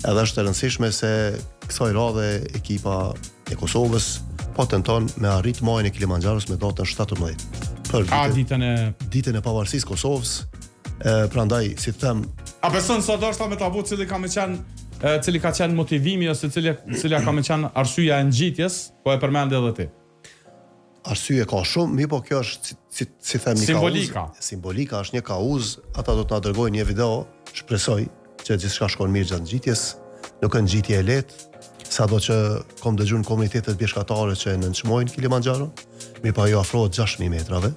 Edhe është e rëndësishme se kësaj radhe ekipa e Kosovës po tenton me arrit majën e Kilimanxharos me datën 17. Për ditën e pavarësisë Kosovës. Prandaj, si them, a beson se do të me tabu cili ka qenë motivimi ose cila ka qenë arsyeja e ngjitjes, po e përmend edhe ti. Arsye ka shumë, mirë po kjo është si them një simbolika. Simbolika është një kauzë, ata do të na dërgojnë një video, shpresoj që gjithçka shkon mirë gjatë ngjitjes, nuk është ngjitje e lehtë, sado që kom dëgjuar në komunitetet bjeshkatare që nënçmojnë Kilimanxharon, mirë po ajo afrohet 6000 metrave.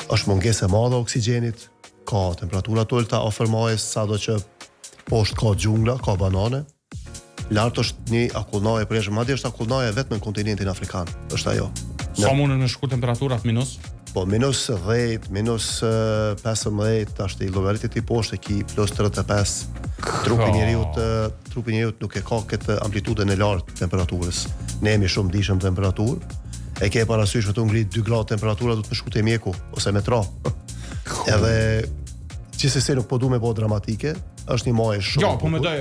Është mungesë e madhe e oksigjenit, ka temperatura të ulta afër majës, sado që poshtë ka xhungla, ka banane. Lart është një akullnaje e preshur, madje është akullnaje vetëm në kontinentin afrikan. Është ajo. Sa mundën në shku temperaturat minus? Po minus 10, minus 15, është i llogaritet i poshtë ki plus 35. Trupi njeriut nuk e ka këtë amplitudën e lartë temperaturës. Ne jemi shumë dishëm temperaturë. E ke parasysh të ngrit 2 gradë temperatura do të më shku te mjeku ose me tra. Edhe gjithsesi nuk po du me bëu dramatike, është një majë shumë. Jo, po mendoj,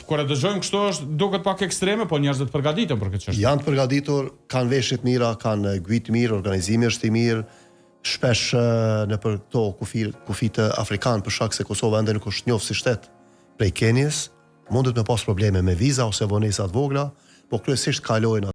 kur e dëgjojmë kështu është duket pak ekstreme, po njerëzit përgatiten për këtë çështje. Janë të përgatitur, kanë veshje të mira, kanë gujt mirë, organizimi është i mirë. Shpesh në për këto kufit afrikan, për shkak se Kosova ende nuk është njohur si shtet prej Kenjes, mundet me pas probleme me viza ose vonesa të vogla, po kryesisht kalojnë